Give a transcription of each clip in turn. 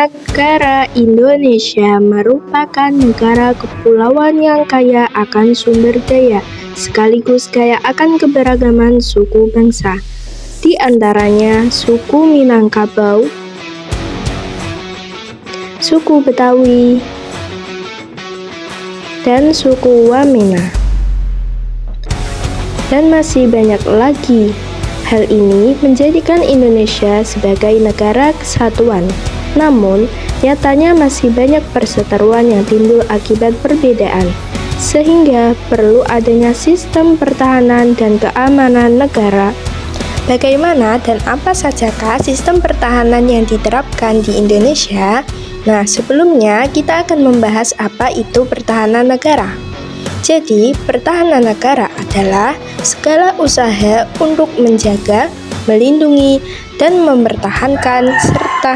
Negara Indonesia merupakan negara kepulauan yang kaya akan sumber daya, sekaligus kaya akan keberagaman suku bangsa. Di antaranya suku Minangkabau, suku Betawi, dan suku Wamena. Dan masih banyak lagi. Hal ini menjadikan Indonesia sebagai negara kesatuan. Namun, nyatanya masih banyak perseteruan yang timbul akibat perbedaan, sehingga perlu adanya sistem pertahanan dan keamanan negara. Bagaimana dan apa sajakah sistem pertahanan yang diterapkan di Indonesia? Nah, sebelumnya kita akan membahas apa itu pertahanan negara. Jadi, pertahanan negara adalah segala usaha untuk menjaga, melindungi, dan mempertahankan serta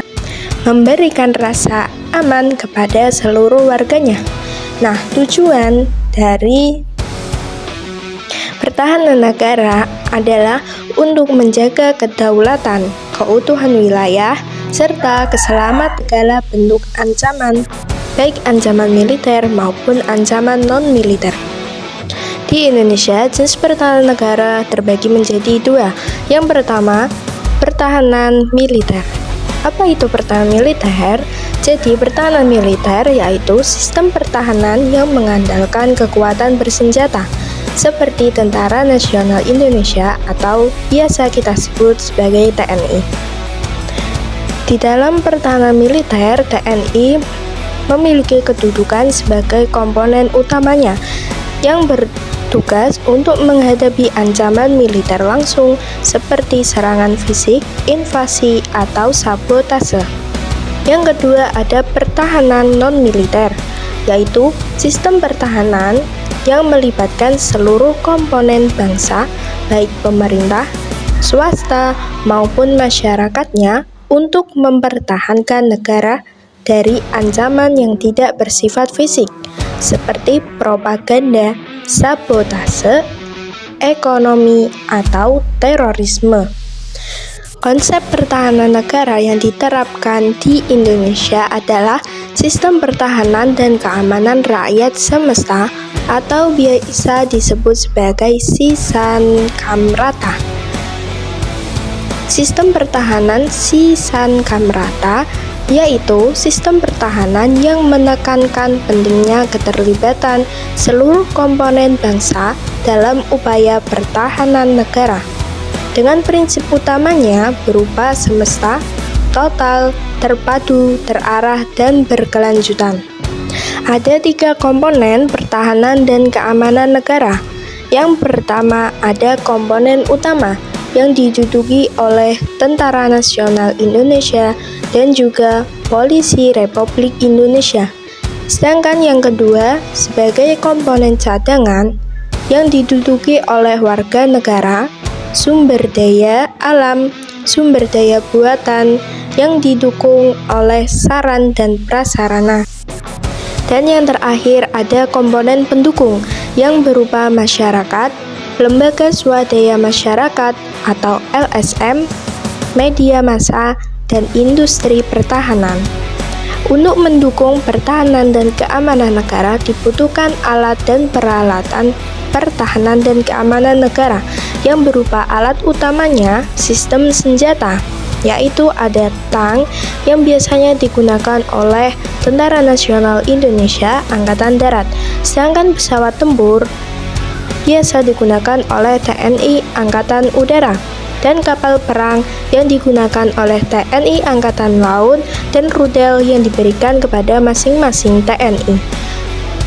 memberikan rasa aman kepada seluruh warganya. Nah, tujuan dari pertahanan negara adalah untuk menjaga kedaulatan, keutuhan wilayah, serta keselamatan segala bentuk ancaman, baik ancaman militer maupun ancaman non-militer. Di Indonesia, jenis pertahanan negara terbagi menjadi dua. Yang pertama, pertahanan militer. Apa itu pertahanan militer? Jadi, pertahanan militer yaitu sistem pertahanan yang mengandalkan kekuatan bersenjata, seperti Tentara Nasional Indonesia atau biasa kita sebut sebagai TNI. Di dalam pertahanan militer, TNI memiliki kedudukan sebagai komponen utamanya yang bertugas untuk menghadapi ancaman militer langsung seperti serangan fisik, invasi, atau sabotase. Yang kedua ada pertahanan non-militer, yaitu sistem pertahanan yang melibatkan seluruh komponen bangsa, baik pemerintah, swasta, maupun masyarakatnya untuk mempertahankan negara dari ancaman yang tidak bersifat fisik, seperti propaganda, sabotase, ekonomi, atau terorisme. Konsep pertahanan negara yang diterapkan di Indonesia adalah sistem pertahanan dan keamanan rakyat semesta atau biasa disebut sebagai Sisankamrata. Sistem pertahanan Sisankamrata yaitu sistem pertahanan yang menekankan pentingnya keterlibatan seluruh komponen bangsa dalam upaya pertahanan negara, dengan prinsip utamanya berupa semesta, total, terpadu, terarah, dan berkelanjutan. Ada 3 komponen pertahanan dan keamanan negara. Yang pertama ada komponen utama yang diduduki oleh Tentara Nasional Indonesia dan juga Polisi Republik Indonesia. Sedangkan yang kedua sebagai komponen cadangan yang diduduki oleh warga negara, sumber daya alam, sumber daya buatan yang didukung oleh saran dan prasarana. Dan yang terakhir ada komponen pendukung yang berupa masyarakat, lembaga swadaya masyarakat atau LSM, media massa, dan industri pertahanan. Untuk mendukung pertahanan dan keamanan negara dibutuhkan alat dan peralatan pertahanan dan keamanan negara yang berupa alat utamanya sistem senjata, yaitu ada tank yang biasanya digunakan oleh Tentara Nasional Indonesia Angkatan Darat, sedangkan pesawat tempur biasa digunakan oleh TNI Angkatan Udara, dan kapal perang yang digunakan oleh TNI Angkatan Laut, dan rudal yang diberikan kepada masing-masing TNI,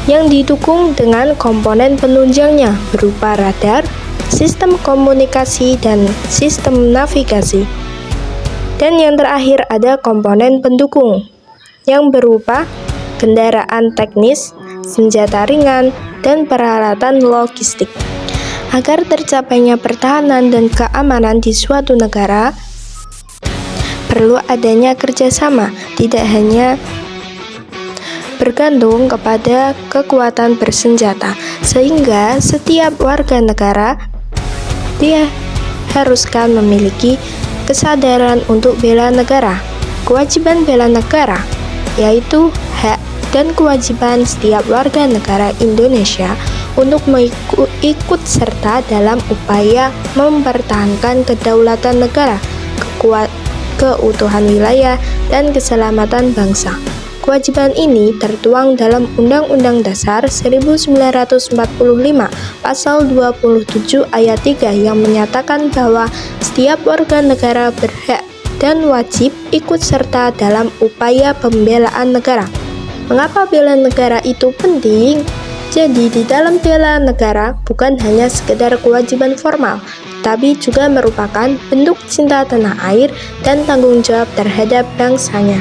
yang didukung dengan komponen penunjangnya berupa radar, sistem komunikasi, dan sistem navigasi. Dan yang terakhir ada komponen pendukung yang berupa kendaraan teknis, senjata ringan, dan peralatan logistik. Agar tercapainya pertahanan dan keamanan di suatu negara, perlu adanya kerjasama, tidak hanya bergantung kepada kekuatan bersenjata, sehingga setiap warga negara dia haruskan memiliki kesadaran untuk bela negara. Kewajiban bela negara, yaitu hak dan kewajiban setiap warga negara Indonesia untuk ikut serta dalam upaya mempertahankan kedaulatan negara, keutuhan wilayah, dan keselamatan bangsa. Kewajiban ini tertuang dalam Undang-Undang Dasar 1945 Pasal 27 Ayat 3 yang menyatakan bahwa setiap warga negara berhak dan wajib ikut serta dalam upaya pembelaan negara. Mengapa bela negara itu penting? Jadi di dalam bela negara bukan hanya sekedar kewajiban formal, tapi juga merupakan bentuk cinta tanah air dan tanggung jawab terhadap bangsanya.